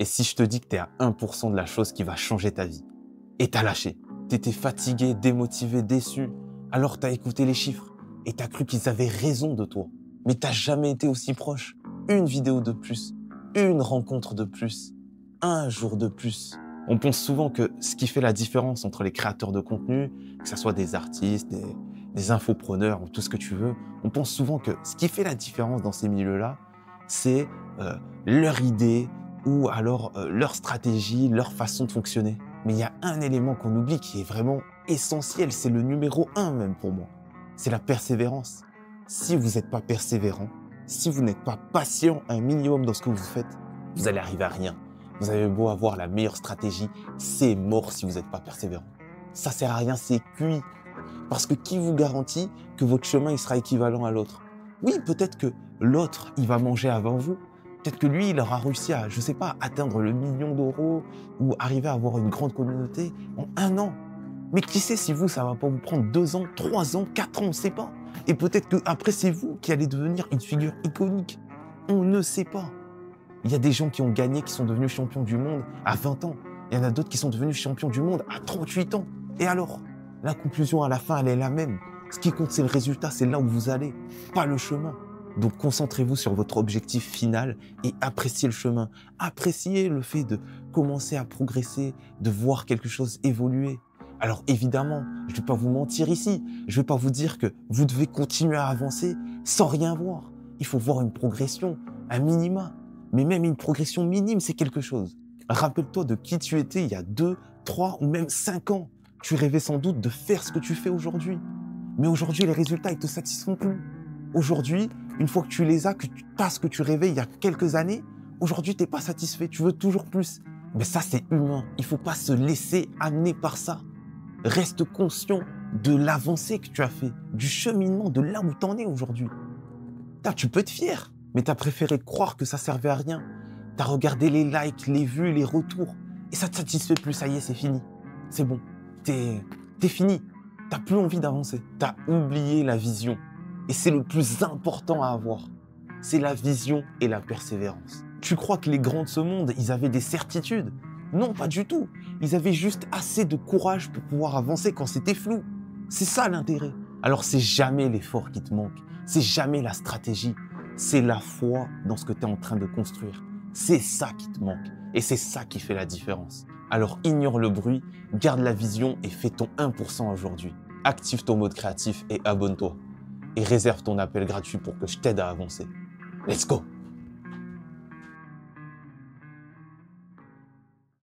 Et si je te dis que tu es à 1% de la chose qui va changer ta vie, et t'as lâché, t'étais fatigué, démotivé, déçu, alors t'as écouté les chiffres et t'as cru qu'ils avaient raison de toi, mais t'as jamais été aussi proche. Une vidéo de plus, une rencontre de plus, un jour de plus. On pense souvent que ce qui fait la différence entre les créateurs de contenu, que ce soit des artistes, des infopreneurs ou tout ce que tu veux, on pense souvent que ce qui fait la différence dans ces milieux-là, c'est leur idée ou alors leur stratégie, leur façon de fonctionner. Mais il y a un élément qu'on oublie qui est vraiment essentiel, c'est le numéro 1 même pour moi. C'est la persévérance. Si vous n'êtes pas persévérant, si vous n'êtes pas patient un minimum dans ce que vous faites, vous allez arriver à rien. Vous avez beau avoir la meilleure stratégie, c'est mort si vous n'êtes pas persévérant. Ça sert à rien, c'est cuit. Parce que qui vous garantit que votre chemin il sera équivalent à l'autre? Oui, peut-être que l'autre, il va manger avant vous. Peut-être que lui, il aura réussi à, je sais pas, atteindre le 1 000 000 d'euros ou arriver à avoir une grande communauté en 1 an. Mais qui sait si vous, ça va pas vous prendre 2 ans, 3 ans, 4 ans, on ne sait pas. Et peut-être qu'après, c'est vous qui allez devenir une figure iconique. On ne sait pas. Il y a des gens qui ont gagné, qui sont devenus champions du monde à 20 ans. Il y en a d'autres qui sont devenus champions du monde à 38 ans. Et alors, la conclusion à la fin, elle est la même. Ce qui compte, c'est le résultat, c'est là où vous allez, pas le chemin. Donc concentrez-vous sur votre objectif final et appréciez le chemin. Appréciez le fait de commencer à progresser, de voir quelque chose évoluer. Alors évidemment, je ne vais pas vous mentir ici. Je ne vais pas vous dire que vous devez continuer à avancer sans rien voir. Il faut voir une progression, un minima. Mais même une progression minime, c'est quelque chose. Rappelle-toi de qui tu étais il y a 2, 3 ou même 5 ans. Tu rêvais sans doute de faire ce que tu fais aujourd'hui. Mais aujourd'hui, les résultats, ils te satisfont plus. Aujourd'hui, une fois que tu les as, que tu as ce que tu rêvais il y a quelques années, aujourd'hui, tu n'es pas satisfait, tu veux toujours plus. Mais ça, c'est humain. Il ne faut pas se laisser amener par ça. Reste conscient de l'avancée que tu as fait, du cheminement, de là où tu en es aujourd'hui. Tu peux être fier, mais tu as préféré croire que ça servait à rien. Tu as regardé les likes, les vues, les retours, et ça ne te satisfait plus, ça y est, c'est fini. C'est bon, t'es fini. Tu n'as plus envie d'avancer. Tu as oublié la vision. Et c'est le plus important à avoir. C'est la vision et la persévérance. Tu crois que les grands de ce monde, ils avaient des certitudes? Non, pas du tout. Ils avaient juste assez de courage pour pouvoir avancer quand c'était flou. C'est ça l'intérêt. Alors c'est jamais l'effort qui te manque. C'est jamais la stratégie. C'est la foi dans ce que tu es en train de construire. C'est ça qui te manque. Et c'est ça qui fait la différence. Alors ignore le bruit, garde la vision et fais ton 1% aujourd'hui. Active ton mode créatif et abonne-toi. Et réserve ton appel gratuit pour que je t'aide à avancer. Let's go!